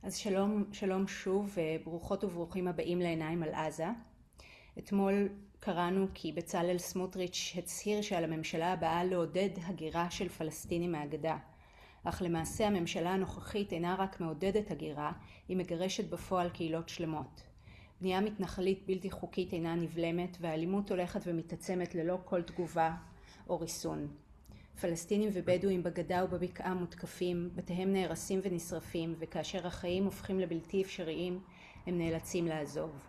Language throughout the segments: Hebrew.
אז שלום שוב וברוכות וברוכים הבאים לעיניים על עזה. אתמול קראנו כי בצלאל סמוטריץ' הצהיר שעל הממשלה הבאה לעודד הגירה של פלסטינים מהגדה. אך למעשה הממשלה הנוכחית אינה רק מעודדת הגירה, היא מגרשת בפועל קהילות שלמות. בנייה מתנחלית בלתי חוקית אינה נבלמת והאלימות הולכת ומתעצמת ללא כל תגובה או ריסון. פלסטינים ובדואים בגדה ובבקעה מותקפים, בתיהם נהרסים ונשרפים, וכאשר החיים הופכים לבלתי אפשריים, הם נאלצים לעזוב.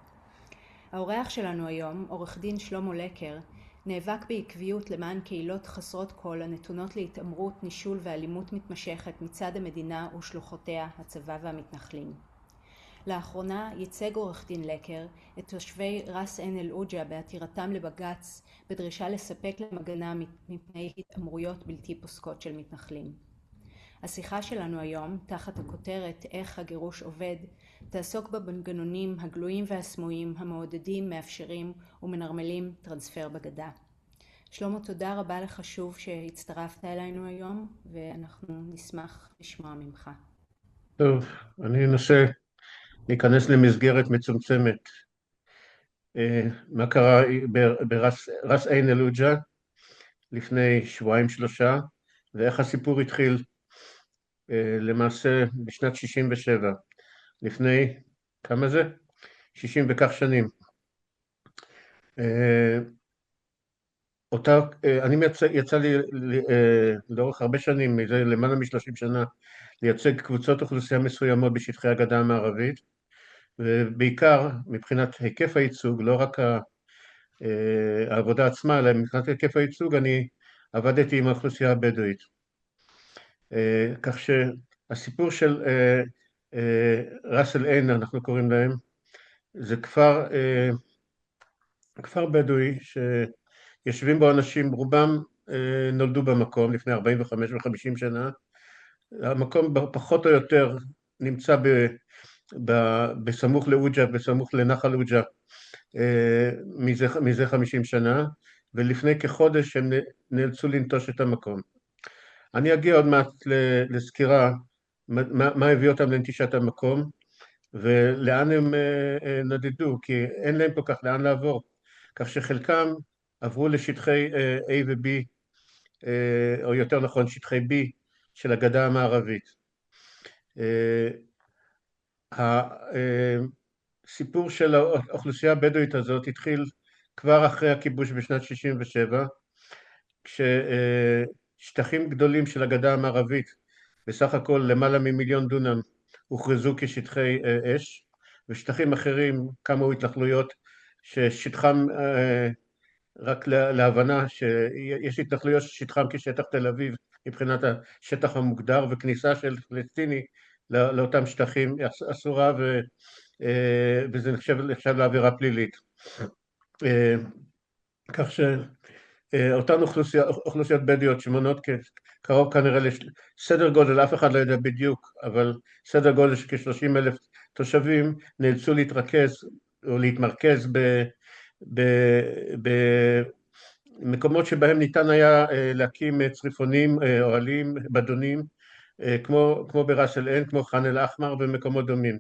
האורח שלנו היום, עורך דין שלמה לקר, נאבק בעקביות למען קהילות חסרות כל הנתונות להתעמרות, נישול ואלימות מתמשכת מצד המדינה ושלוחותיה, הצבא והמתנחלים. לאחרונה ייצג עורך דין לקר את תושבי רס עין אל עוג'ה בעתירתם לבג"ץ בדרישה לספק להם הגנה מפני התעמרויות בלתי פוסקות של מתנחלים. השיחה שלנו היום, תחת הכותרת איך הגירוש עובד, תעסוק במנגנונים הגלויים והסמויים המעודדים, מאפשרים ומנרמלים טרנספר בגדה. שלמה, תודה רבה לך שוב שהצטרפת אלינו היום, ואנחנו נשמח לשמוע ממך. טוב, אני אנסה להיכנס למסגרת מצומצמת. מה קרה ברס עין אל-עוג'ה לפני שבועיים שלושה, ואיך הסיפור התחיל למעשה בשנת 67, לפני, כמה זה? 60 וכך שנים. יצא לי לאורך הרבה שנים, מזה למעלה מ-30 שנה, לייצג קבוצות אוכלוסייה מסוימות בשטחי הגדה המערבית, ובעיקר מבחינת היקף הייצוג, לא רק העבודה עצמה, אלא מבחינת היקף הייצוג, אני עבדתי עם האוכלוסייה הבדואית. כך שהסיפור של רס אל עין, אנחנו קוראים להם, זה כפר בדואי שיושבים בו אנשים, רובם נולדו במקום לפני 45 ו-50 שנה. המקום פחות או יותר נמצא בסמוך לעוג'ה, בסמוך לנחל עוג'ה, מזה 50 שנה, ולפני כחודש הם נאלצו לנטוש את המקום. אני אגיע עוד מעט לסקירה מה הביא אותם לנטישת המקום, ולאן הם נדדו, כי אין להם כל כך לאן לעבור, כך שחלקם עברו לשטחי A ו-B, או יותר נכון שטחי B של הגדה המערבית. הסיפור של האוכלוסייה הבדואית הזאת התחיל כבר אחרי הכיבוש בשנת 67, כששטחים גדולים של הגדה המערבית, בסך הכל למעלה ממיליון דונם, הוכרזו כשטחי אש, ושטחים אחרים קמו התנחלויות ששטחם, רק להבנה שיש התנחלויות ששטחם כשטח תל אביב מבחינת השטח המוגדר, וכניסה של פלסטיני לאותם שטחים אסורה, וזה נחשב לעבירה פלילית. כך שאותן אוכלוסיות בדואיות שמונות קרוב כנראה לסדר גודל, אף אחד לא יודע בדיוק, אבל סדר גודל של כ-30,000 תושבים, נאלצו להתרכז או להתמרכז במקומות שבהם ניתן היה להקים צריפונים, אוהלים, בדונים, כמו ברס אל עין, כמו ח'אן אל-אחמר ומקומות דומים.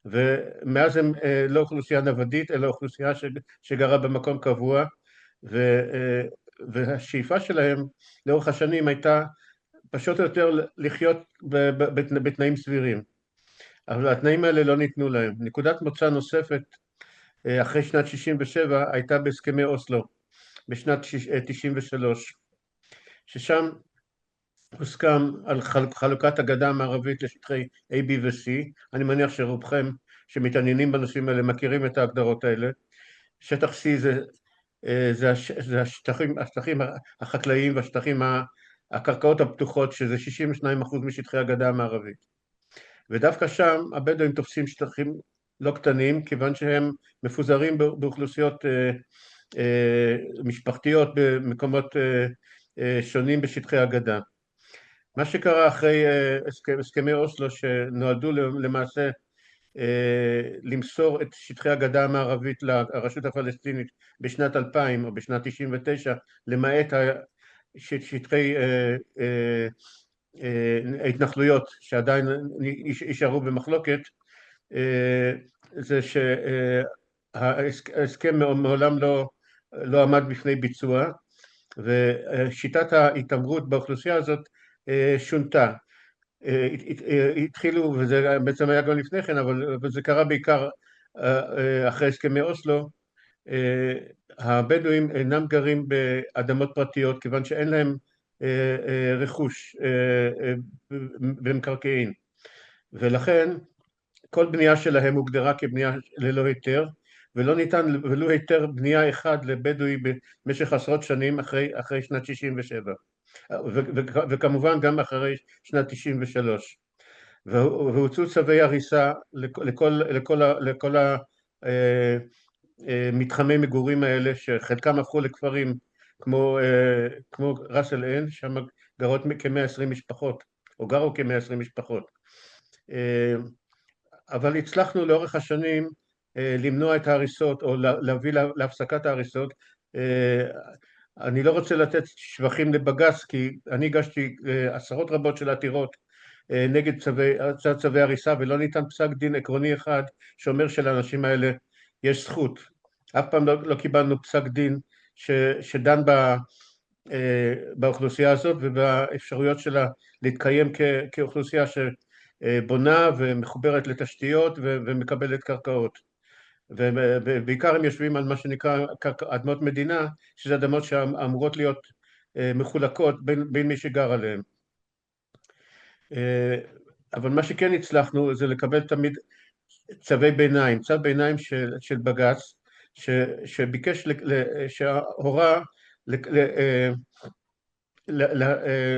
ומאז הם לא אוכלוסייה נוודית, אלא אוכלוסייה שגרה במקום קבוע, והשאיפה שלהם לאורך השנים הייתה פשוט יותר לחיות בתנאים סבירים. אבל התנאים האלה לא ניתנו להם. נקודת מוצא נוספת אחרי שנת 67 הייתה בהסכמי אוסלו, בשנת 93, ששם הוסכם על חלוקת הגדה המערבית לשטחי A, B ו-C. אני מניח שרובכם שמתעניינים בנושאים האלה מכירים את ההגדרות האלה. שטח C זה השטחים החקלאיים והשטחים, הקרקעות הפתוחות, שזה 62% משטחי הגדה המערבית. ודווקא שם הבדואים תופסים שטחים לא קטנים, כיוון שהם מפוזרים באוכלוסיות משפחתיות במקומות שונים בשטחי הגדה. מה שקרה אחרי הסכמי אוסלו, שנועדו למעשה למסור את שטחי הגדה המערבית לרשות הפלסטינית בשנת 2000 או בשנת 99, למעט שטחי ההתנחלויות שעדיין יישארו במחלוקת, זה שההסכם מעולם לא עמד בפני ביצוע, ושיטת ההתעמרות באוכלוסייה הזאת שונתה. התחילו, וזה בעצם היה גם לפני כן, אבל זה קרה בעיקר אחרי הסכמי אוסלו. הבדואים אינם גרים באדמות פרטיות כיוון שאין להם רכוש במקרקעין, ולכן כל בנייה שלהם הוגדרה כבנייה ללא היתר, ולא ניתן ולו היתר בנייה אחד לבדואי במשך עשרות שנים אחרי שנת 67, וכמובן גם אחרי שנת 93, והוצאו צווי הריסה לכל המתחמי מגורים האלה, שחלקם הפכו לכפרים כמו ראס אל עין, שם גרות כ-120 משפחות, או גרו כ-120 משפחות. אבל הצלחנו לאורך השנים למנוע את ההריסות או להביא להפסקת ההריסות. אני לא רוצה לתת שבחים לבג"ץ, כי אני הגשתי עשרות רבות של עתירות נגד צווי הריסה, ולא ניתן פסק דין עקרוני אחד שאומר שלאנשים האלה יש זכות. אף פעם לא קיבלנו פסק דין שדן באוכלוסייה הזאת ובאפשרויות שלה להתקיים כאוכלוסייה שבונה ומחוברת לתשתיות ומקבלת קרקעות. ובעיקר הם יושבים על מה שנקרא אדמות מדינה, שזה אדמות שאמורות להיות מחולקות בין מי שגר עליהם. אבל מה שכן הצלחנו זה לקבל תמיד צווי ביניים, צו ביניים של בג"ץ, שביקש, שהורה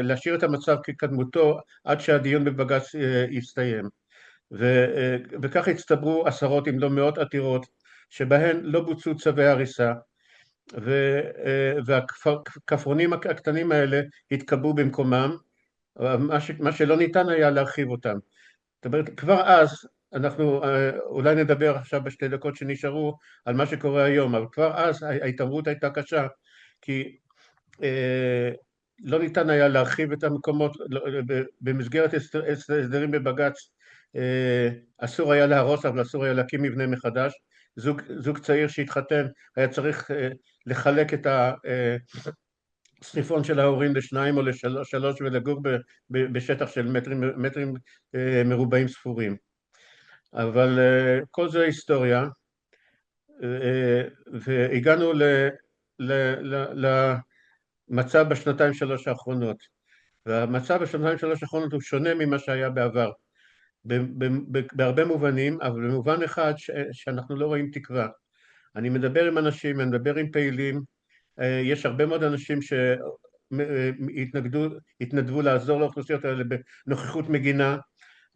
להשאיר את המצב כקדמותו עד שהדיון בבג"ץ יסתיים. וכך הצטברו עשרות אם לא מאות עתירות שבהן לא בוצעו צווי הריסה, והכפרונים הקטנים האלה התקבעו במקומם, מה שלא ניתן היה להרחיב אותם. זאת אומרת, כבר אז, אנחנו אולי נדבר עכשיו בשתי דקות שנשארו על מה שקורה היום, אבל כבר אז ההתעמרות הייתה קשה, כי לא ניתן היה להרחיב את המקומות, במסגרת הסדרים בבג"ץ, אסור היה להרוס, אבל אסור היה להקים מבנה מחדש. זוג צעיר שהתחתן היה צריך לחלק את הסניפון של ההורים לשניים או לשלוש ולגור בשטח של מטרים מרובעים ספורים. אבל כל זה היסטוריה, והגענו למצב בשנתיים שלוש האחרונות, והמצב בשנתיים שלוש האחרונות הוא שונה ממה שהיה בעבר בהרבה מובנים, אבל במובן אחד שאנחנו לא רואים תקווה. אני מדבר עם אנשים, אני מדבר עם פעילים, יש הרבה מאוד אנשים שהתנדבו לעזור לאוכלוסיות האלה בנוכחות מגינה,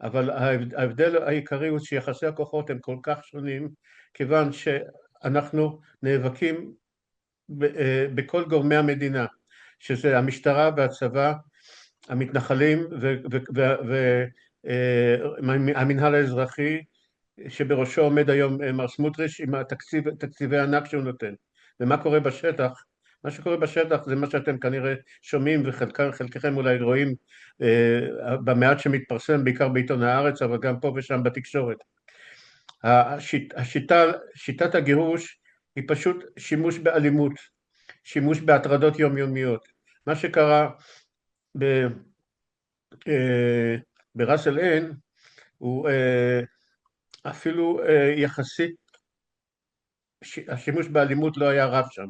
אבל ההבדל העיקרי הוא שיחסי הכוחות הם כל כך שונים, כיוון שאנחנו נאבקים בכל גורמי המדינה, שזה המשטרה והצבא, המתנחלים והמנהל האזרחי, שבראשו עומד היום מר סמוטריץ' עם תקציבי ענק שהוא נותן. ומה קורה בשטח? מה שקורה בשטח זה מה שאתם כנראה שומעים, וחלקכם אולי רואים במעט שמתפרסם, בעיקר בעיתון הארץ, אבל גם פה ושם בתקשורת. שיטת הגירוש היא פשוט שימוש באלימות, שימוש בהטרדות יומיומיות. מה שקרה בראס אל עין הוא אפילו יחסית, השימוש באלימות לא היה רב שם,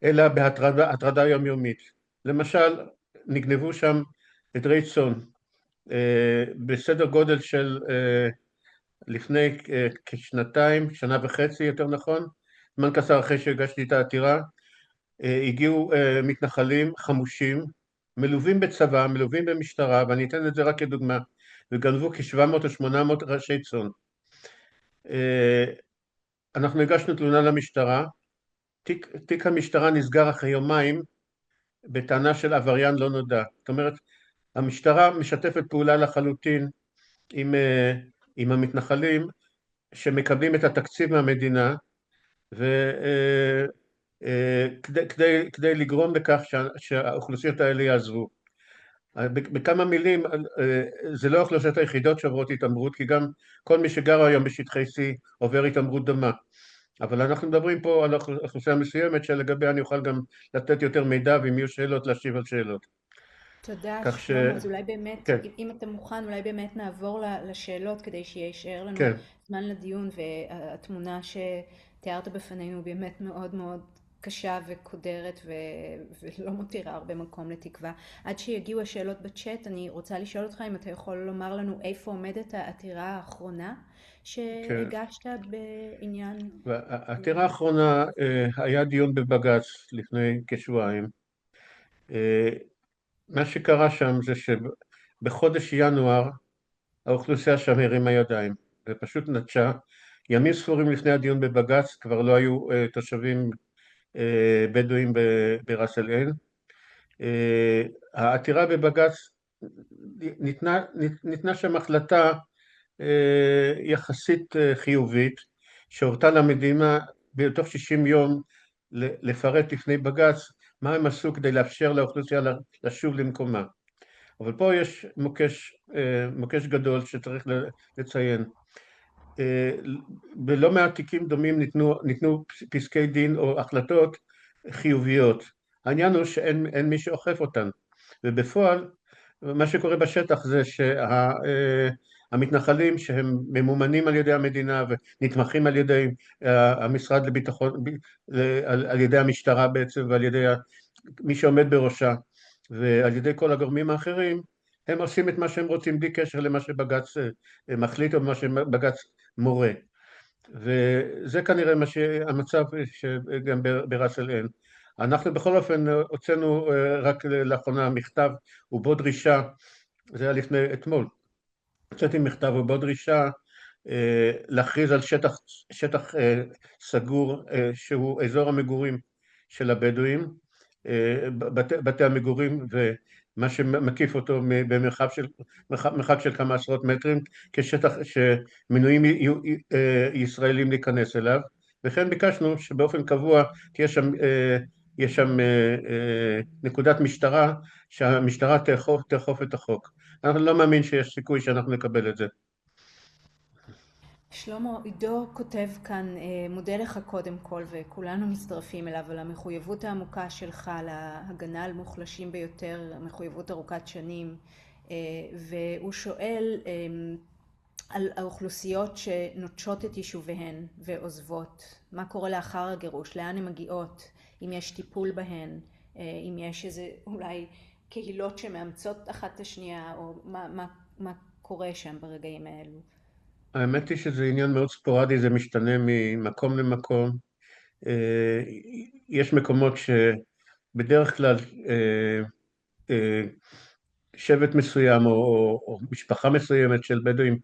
אלא בהטרדה יומיומית. למשל, נגנבו שם עדרי צאן, בסדר גודל של לפני כשנתיים, שנה וחצי יותר נכון, זמן קצר אחרי שהגשתי את העתירה, הגיעו מתנחלים חמושים, מלווים בצבא, מלווים במשטרה, ואני אתן את זה רק כדוגמה, וגנבו כ-700 או 800 ראשי צאן. אנחנו הגשנו תלונה למשטרה, תיק המשטרה נסגר אחרי יומיים בטענה של עבריין לא נודע. זאת אומרת, המשטרה משתפת פעולה לחלוטין עם המתנחלים שמקבלים את התקציב מהמדינה, וכדי לגרום לכך שהאוכלוסיות האלה יעזבו. בכמה מילים, זה לא האוכלוסיות היחידות שעוברות התעמרות, כי גם כל מי שגר היום בשטחי C עובר התעמרות דומה. אבל אנחנו מדברים פה על אוכלוסייה מסוימת שלגביה אני אוכל גם לתת יותר מידע, ואם יהיו שאלות להשיב על שאלות. תודה כך ש... שלמה, אז אולי באמת, כן, אם אתה מוכן, אולי באמת נעבור לשאלות כדי שישאר לנו כן. זמן לדיון, והתמונה שתיארת בפנינו באמת מאוד מאוד קשה וקודרת ולא מותירה הרבה מקום לתקווה. עד שיגיעו השאלות בצ'אט, אני רוצה לשאול אותך אם אתה יכול לומר לנו איפה עומדת העתירה האחרונה כן. שהגשת בעניין. העתירה האחרונה, היה דיון בבג"ץ לפני כשבועיים. מה שקרה שם זה שבחודש ינואר האוכלוסייה שם הרימה ידיים ופשוט נטשה. ימים ספורים לפני הדיון בבג"ץ כבר לא היו תושבים בדואים בראס אל עין. העתירה בבג"ץ, ניתנה שם החלטה יחסית חיובית שהורתה למדינה בתוך 60 יום לפרט לפני בג"ץ מה הם עשו כדי לאפשר לאוכלוסייה לשוב למקומה. אבל פה יש מוקש גדול שצריך לציין. בלא מעט תיקים דומים ניתנו פסקי דין או החלטות חיוביות. העניין הוא שאין מי שאוכף אותן, ובפועל מה שקורה בשטח זה שהמתנחלים שהם ממומנים על ידי המדינה ונתמכים על ידי המשרד לביטחון, על ידי המשטרה בעצם ועל ידי מי שעומד בראשה ועל ידי כל הגורמים האחרים, הם עושים את מה שהם רוצים בלי קשר למה שבג"ץ מחליט או מה שבג"ץ מורה. וזה כנראה המצב שגם בראס אל עין. אנחנו בכל אופן הוצאנו רק לאחרונה מכתב ובו דרישה, זה היה לפני אתמול, הוצאתי מכתב ובו דרישה להכריז על שטח סגור שהוא אזור המגורים של הבדואים, בתי המגורים ומה שמקיף אותו במרחק של כמה עשרות מטרים כשטח שמנויים ישראלים להיכנס אליו, וכן ביקשנו שבאופן קבוע יש שם נקודת משטרה שהמשטרה תאכוף את החוק. אני לא מאמין שיש סיכוי שאנחנו נקבל את זה. שלמה, עידו כותב כאן, מודה לך קודם כל וכולנו מצטרפים אליו על המחויבות העמוקה שלך להגנה על מוחלשים ביותר, מחויבות ארוכת שנים, והוא שואל על האוכלוסיות שנוטשות את יישוביהן ועוזבות, מה קורה לאחר הגירוש, לאן הן מגיעות, אם יש טיפול בהן, אם יש איזה אולי קהילות שמאמצות אחת את השנייה, או מה קורה שם ברגעים האלו. האמת היא שזה עניין מאוד ספורדי, זה משתנה ממקום למקום. יש מקומות שבדרך כלל שבט מסוים או משפחה מסוימת של בדואים,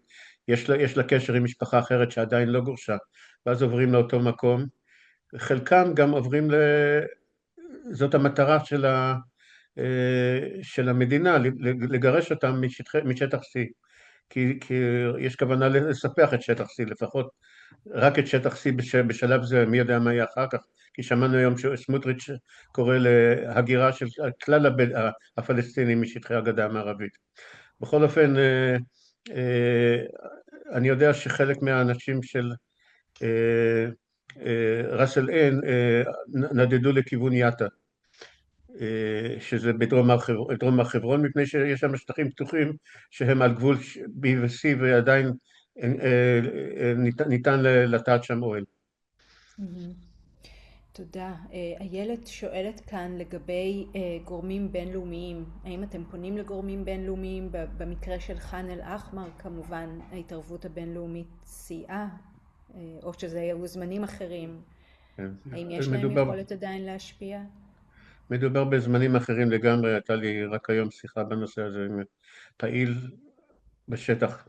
יש לה קשר עם משפחה אחרת שעדיין לא גורשה, ואז עוברים לאותו מקום. חלקם גם עוברים זאת המטרה של המדינה, לגרש אותם משטח C. כי יש כוונה לספח את שטח C, לפחות רק את שטח C בשלב זה, מי יודע מה יהיה אחר כך, כי שמענו היום שסמוטריץ' קורא להגירה של כלל הפלסטינים משטחי הגדה המערבית. בכל אופן, אני יודע שחלק מהאנשים של ראס אל עין נדדו לכיוון יטא, שזה בדרום הר חברון, מפני שיש שם שטחים פתוחים שהם על גבול B ו-C ועדיין ניתן לטעת שם אוהל. תודה. איילת שואלת כאן לגבי גורמים בינלאומיים. האם אתם פונים לגורמים בינלאומיים? במקרה של ח'אן אל-אחמר כמובן ההתערבות הבינלאומית סייעה, או שזה היו זמנים אחרים. האם יש להם יכולת עדיין להשפיע? מדובר בזמנים אחרים לגמרי. הייתה לי רק היום שיחה בנושא הזה עם פעיל בשטח,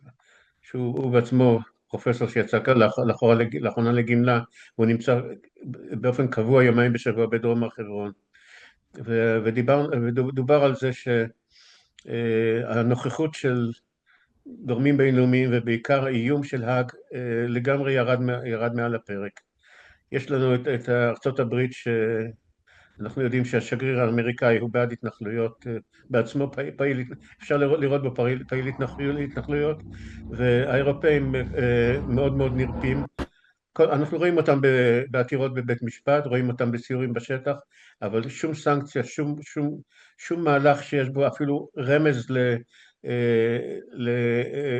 שהוא בעצמו פרופסור שיצא לאחרונה לגמלה, הוא נמצא באופן קבוע יומיים בשבוע בדרום הר חברון, ודובר על זה שהנוכחות של גורמים בינלאומיים ובעיקר האיום של האג לגמרי ירד מעל הפרק. יש לנו את ארצות הברית אנחנו יודעים שהשגריר האמריקאי הוא בעד התנחלויות, בעצמו פעיל, אפשר לראות בו פעיל התנחלויות, והאירופאים מאוד מאוד נרפים. אנחנו רואים אותם בעתירות בבית משפט, רואים אותם בסיורים בשטח, אבל שום סנקציה, שום מהלך שיש בו אפילו רמז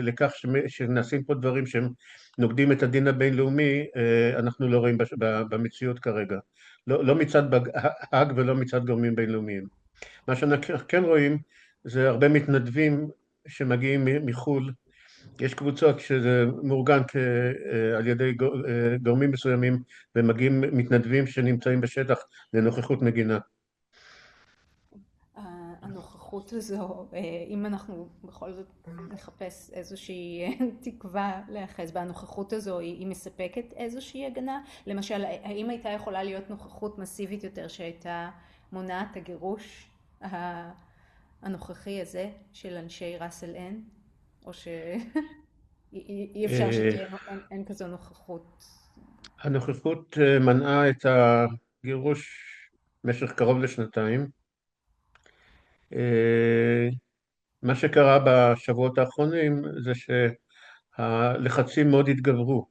לכך שנעשים פה דברים שהם נוגדים את הדין הבינלאומי, אנחנו לא רואים במציאות כרגע. לא מצד האג ולא מצד גורמים בינלאומיים. מה שאנחנו כן רואים זה הרבה מתנדבים שמגיעים מחו"ל. יש קבוצות שזה מאורגן על ידי גורמים מסוימים ומגיעים מתנדבים שנמצאים בשטח לנוכחות מגינה. הנוכחות הזו, אם אנחנו בכל זאת נחפש איזושהי תקווה להיאחז בה, הנוכחות הזו היא מספקת איזושהי הגנה? למשל, האם הייתה יכולה להיות נוכחות מסיבית יותר שהייתה מונעת הגירוש הנוכחי הזה של אנשי ראס אל עין? או שאי אפשר שתהיה, אין כזו נוכחות? הנוכחות מנעה את הגירוש במשך קרוב לשנתיים. מה שקרה בשבועות האחרונים זה שהלחצים מאוד התגברו,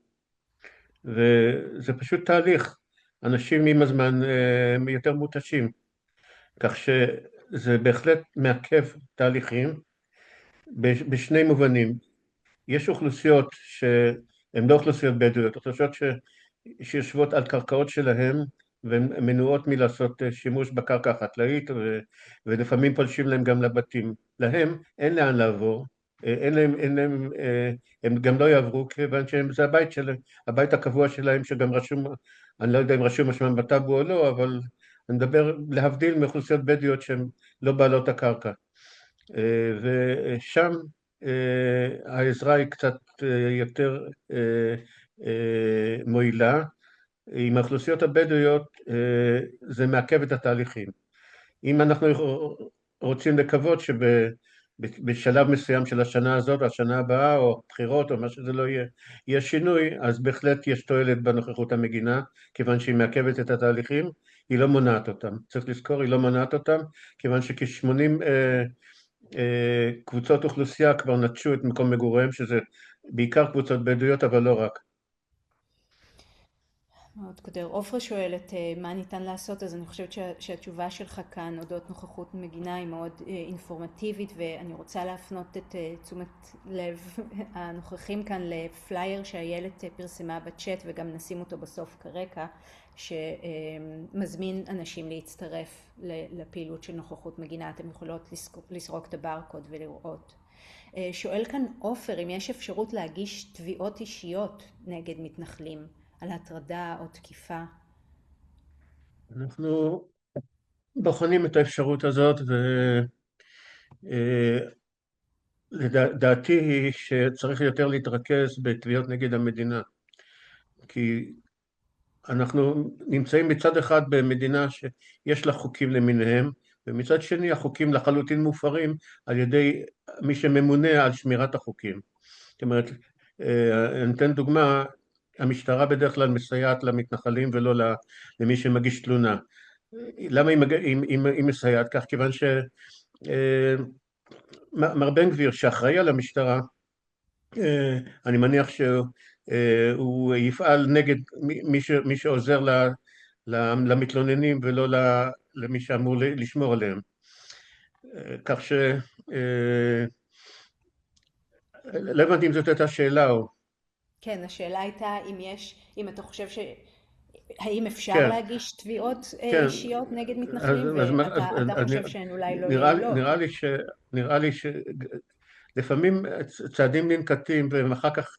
וזה פשוט תהליך. אנשים עם הזמן יותר מותשים, כך שזה בהחלט מעכב תהליכים בשני מובנים. יש אוכלוסיות שהן לא אוכלוסיות בדואיות, אוכלוסיות שיושבות על קרקעות שלהן והן מנועות מלעשות שימוש בקרקע החקלאית ולפעמים פולשים להם גם לבתים. להם אין לאן לעבור, הם גם לא יעברו כיוון שזה הבית הקבוע שלהם שגם רשום, אני לא יודע אם רשום משמעם בטאבו או לא, אבל אני מדבר להבדיל מאוכלוסיות בדואיות שהן לא בעלות הקרקע. ושם העזרה היא קצת יותר מועילה. עם האוכלוסיות הבדואיות זה מעכב את התהליכים. אם אנחנו רוצים לקוות שבשלב מסוים של השנה הזאת, או השנה הבאה, או בחירות, או מה שזה לא יהיה, יהיה שינוי, אז בהחלט יש תועלת בנוכחות המגינה, כיוון שהיא מעכבת את התהליכים, היא לא מונעת אותם. צריך לזכור, היא לא מונעת אותם, כיוון שכ-80 קבוצות אוכלוסייה כבר נטשו את מקום מגוריהם, שזה בעיקר קבוצות בדואיות, אבל לא רק. מאוד קודר. עופרה שואלת מה ניתן לעשות, אז אני חושבת שהתשובה שלך כאן אודות נוכחות מגינה היא מאוד אינפורמטיבית, ואני רוצה להפנות את תשומת לב הנוכחים כאן לפלייר שאיילת פרסמה בצ'אט, וגם נשים אותו בסוף כרקע, שמזמין אנשים להצטרף לפעילות של נוכחות מגינה. אתם יכולות לסרוק את הברקוד ולראות. שואל כאן עופר אם יש אפשרות להגיש תביעות אישיות נגד מתנחלים על הטרדה או תקיפה. אנחנו בוחנים את האפשרות הזאת, ודעתי היא שצריך יותר להתרכז בתביעות נגד המדינה, כי אנחנו נמצאים מצד אחד במדינה שיש לה חוקים למיניהם, ומצד שני החוקים לחלוטין מופרים על ידי מי שממונה על שמירת החוקים. זאת אומרת, אני אתן דוגמה, המשטרה בדרך כלל מסייעת למתנחלים ולא למי שמגיש תלונה. למה היא מסייעת כך? כיוון שמר בן גביר שאחראי על המשטרה, אני מניח שהוא יפעל נגד מי שעוזר למתלוננים ולא למי שאמור לשמור עליהם. כך לא הבנתי אם זאת הייתה שאלה או... כן, השאלה הייתה אם אתה חושב האם אפשר כן, להגיש תביעות כן. אישיות נגד מתנחלים, ואתה חושב שהן אולי לא יעילות. נראה לי שלפעמים צעדים ננקטים ואחר כך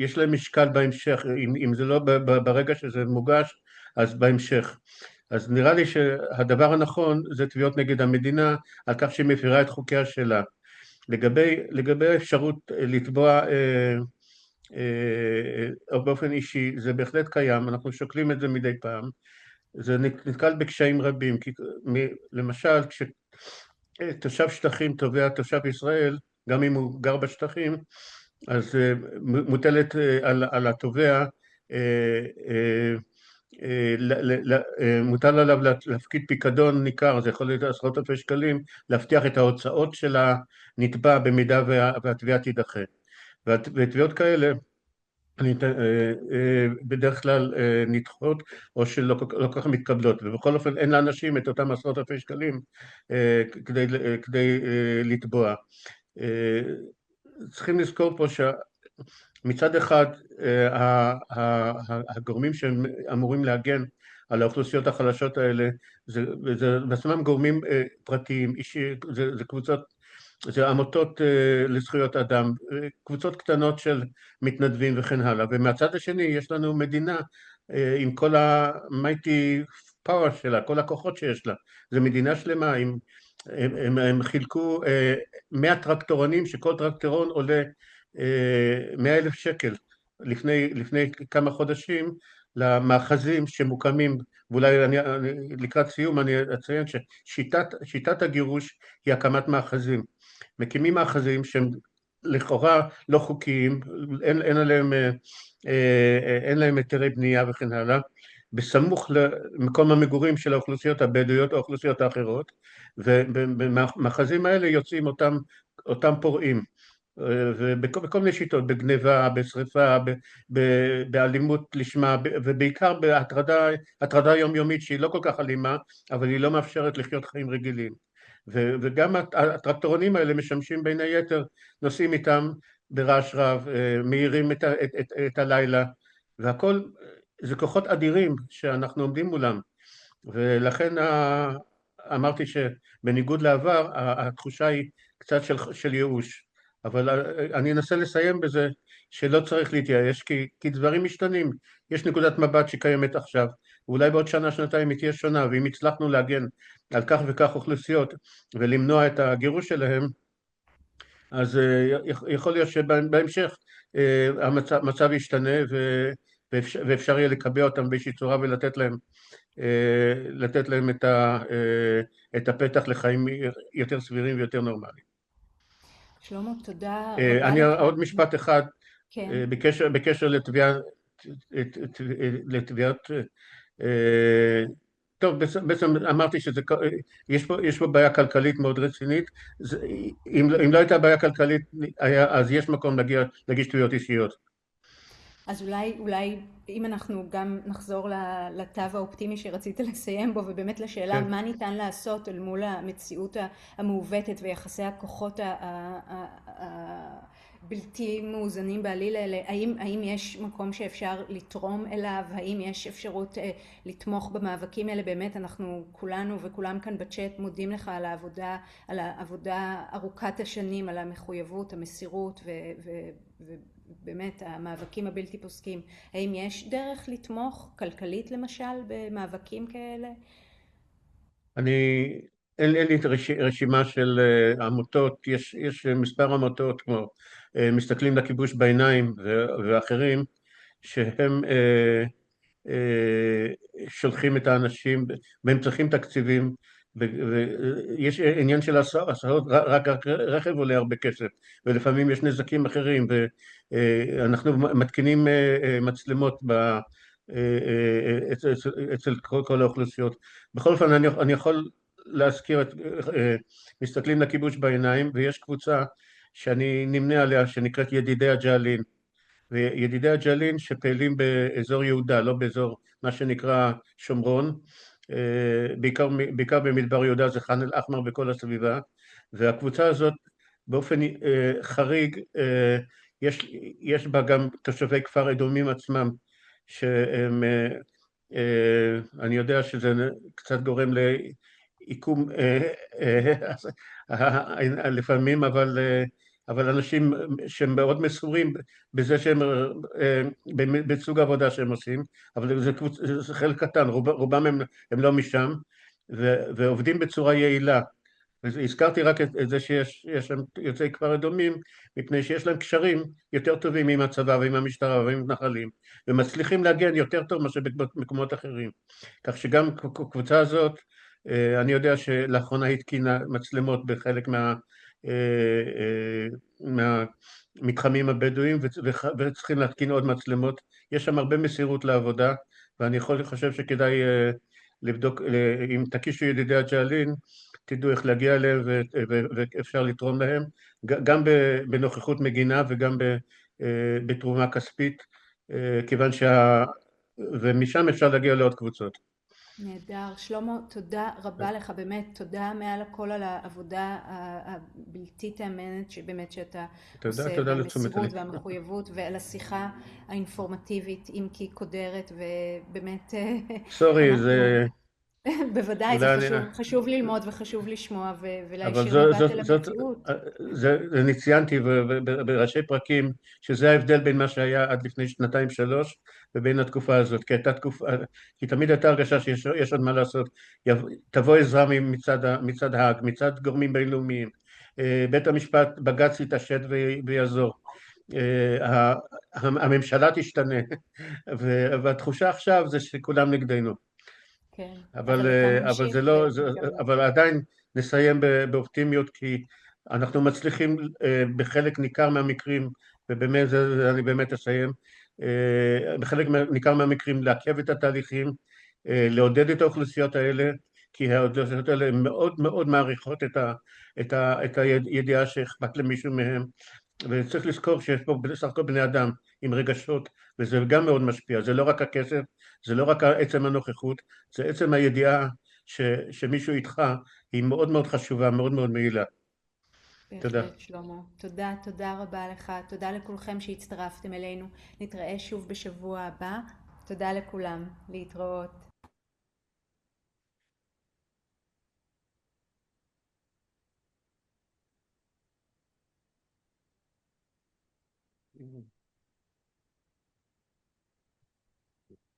יש להם משקל בהמשך, אם זה לא ברגע שזה מוגש, אז בהמשך. אז נראה לי שהדבר הנכון זה תביעות נגד המדינה על כך שהיא מפירה את חוקיה שלה. לגבי האפשרות לתבוע או באופן אישי, זה בהחלט קיים, אנחנו שוקלים את זה מדי פעם. זה נתקל בקשיים רבים, כי למשל כשתושב שטחים תובע תושב ישראל, גם אם הוא גר בשטחים, אז מוטלת על התובע מוטל עליו להפקיד פיקדון ניכר, זה יכול להיות עשרות אלפי שקלים, להבטיח את ההוצאות של הנתבע במידה והתביעה תידחה. ותביעות כאלה בדרך כלל נדחות או שלא כל כך מתקבלות, ובכל אופן אין לאנשים את אותם עשרות אלפי שקלים כדי לתבוע. צריכים לזכור פה שמצד אחד הגורמים שהם אמורים להגן על האוכלוסיות החלשות האלה זה בעצמם גורמים פרטיים, זה קבוצות, זה עמותות לזכויות אדם, קבוצות קטנות של מתנדבים וכן הלאה, ומהצד השני יש לנו מדינה עם כל ה-mighty power שלה, כל הכוחות שיש לה, זו מדינה שלמה, הם חילקו 100 טרקטורונים שכל טרקטורון עולה 100,000 שקל לפני כמה חודשים למאחזים שמוקמים, ואולי לקראת סיום אני אציין ששיטת הגירוש היא הקמת מאחזים, מקימים מאחזים שהם לכאורה לא חוקיים, אין להם היתרי בנייה וכן הלאה, בסמוך למקום המגורים של האוכלוסיות הבדואיות או האוכלוסיות האחרות, ובמאחזים האלה יוצאים אותם פורעים, ובכל מיני שיטות, בגניבה, בשריפה, באלימות לשמה, ובעיקר בהטרדה יומיומית שהיא לא כל כך אלימה, אבל היא לא מאפשרת לחיות חיים רגילים. וגם הטרקטורונים האלה משמשים בין היתר, נוסעים איתם ברעש רב, מאירים את הלילה, והכל זה כוחות אדירים שאנחנו עומדים מולם, ולכן אמרתי שבניגוד לעבר התחושה היא קצת של ייאוש, אבל אני אנסה לסיים בזה שלא צריך להתייאש, כי דברים משתנים, יש נקודת מבט שקיימת עכשיו, ואולי בעוד שנה, שנתיים היא תהיה שונה, ואם הצלחנו להגן על כך וכך אוכלוסיות ולמנוע את הגירוש שלהם, אז יכול להיות שבהמשך המצב ישתנה ואפשר יהיה לקבע אותם באיזושהי צורה ולתת להם את הפתח לחיים יותר סבירים ויותר נורמליים. שלמה, תודה רבה לך. עוד משפט אחד, כן. בקשר לתביעות, טוב, בעצם אמרתי שיש פה בעיה כלכלית מאוד רצינית, אם לא הייתה בעיה כלכלית, אז יש מקום להגיש תביעות אישיות. אז אולי אם אנחנו גם נחזור לתו האופטימי שרצית לסיים בו, ובאמת לשאלה מה ניתן לעשות אל מול המציאות המעוותת ויחסי הכוחות הבלתי מאוזנים בעליל האלה, האם יש מקום שאפשר לתרום אליו, האם יש אפשרות לתמוך במאבקים האלה? באמת אנחנו כולנו וכולם כאן בצ'אט מודים לך על העבודה ארוכת השנים, על המחויבות, המסירות ובאמת המאבקים הבלתי פוסקים. האם יש דרך לתמוך כלכלית למשל במאבקים כאלה? אין לי את רשימה של עמותות, יש מספר עמותות כמו מסתכלים לכיבוש בעיניים ואחרים, שהם שולחים את האנשים והם צריכים תקציבים, ויש עניין של הסעות, רק רכב עולה הרבה כסף, ולפעמים יש נזקים אחרים, ואנחנו מתקינים מצלמות אצל כל האוכלוסיות. בכל אופן אני יכול להזכיר מסתכלים לכיבוש בעיניים, ויש קבוצה שאני נמנה עליה שנקראת ידידי הג'אלין, וידידי הג'אלין שפעילים באזור יהודה, לא באזור מה שנקרא שומרון, בעיקר במדבר יהודה, זה ח'אן אל-אחמר וכל הסביבה, והקבוצה הזאת באופן חריג יש בה גם תושבי כפר אדומים עצמם, שהם, אני יודע שזה קצת גורם לעיקום לפעמים, אבל אנשים שהם מאוד מסורים בזה שהם בסוג העבודה שהם עושים, אבל זה חלק קטן, רובם הם לא משם, ועובדים בצורה יעילה. והזכרתי רק את זה שיש שם יוצאי כפר אדומים, מפני שיש להם קשרים יותר טובים עם הצבא ועם המשטרה ועם מתנחלים, ומצליחים להגן יותר טוב מאשר במקומות אחרים. כך שגם קבוצה הזאת, אני יודע שלאחרונה התקינה מצלמות בחלק מהמתחמים הבדואים, וצריכים להתקין עוד מצלמות. יש שם הרבה מסירות לעבודה, ואני חושב שכדאי לבדוק, אם תקישו ידידי הג'אלין, תדעו איך להגיע אליהם ואפשר לתרום להם, גם בנוכחות מגינה וגם בתרומה כספית, כיוון ומשם אפשר להגיע לעוד קבוצות. נהדר. שלמה, תודה רבה לך, באמת, תודה מעל הכל על העבודה הבלתי תאמנת שבאמת שאתה עושה, תודה לתשומת הלב. והמסירות והמחויבות, ועל השיחה האינפורמטיבית, אם כי קודרת, ובאמת סורי, אנחנו, זה בוודאי, זה אולי חשוב, חשוב ללמוד וחשוב לשמוע אבל ולהישיר מבט אל המציאות. אני ציינתי בראשי פרקים שזה ההבדל בין מה שהיה עד לפני שנתיים שלוש ובין התקופה הזאת, כי תמיד הייתה הרגשה שיש עוד מה לעשות, תבוא עזרה מצד האג, מצד גורמים בינלאומיים, בית המשפט, בג"ץ יתעשת ויעזור, הממשלה תשתנה, והתחושה עכשיו זה שכולם נגדנו. כן, אבל אתה אבל ממשיך זה לא, וגם, אבל עדיין נסיים באופטימיות, כי אנחנו מצליחים בחלק ניכר מהמקרים, ובאמת אני באמת אסיים, בחלק ניכר מהמקרים לעכב את התהליכים, לעודד את האוכלוסיות האלה, כי האוכלוסיות האלה מאוד מאוד מעריכות את הידיעה שאכפת למישהו מהם, וצריך לזכור שיש פה בסך הכל בני אדם עם רגשות, וזה גם מאוד משפיע, זה לא רק הכסף, זה לא רק עצם הנוכחות, זה עצם הידיעה שמישהו איתך, היא מאוד מאוד חשובה, מאוד מאוד מעילה. תודה. בהחלט שלמה. תודה, תודה רבה לך. תודה לכולכם שהצטרפתם אלינו. נתראה שוב בשבוע הבא. תודה לכולם. להתראות.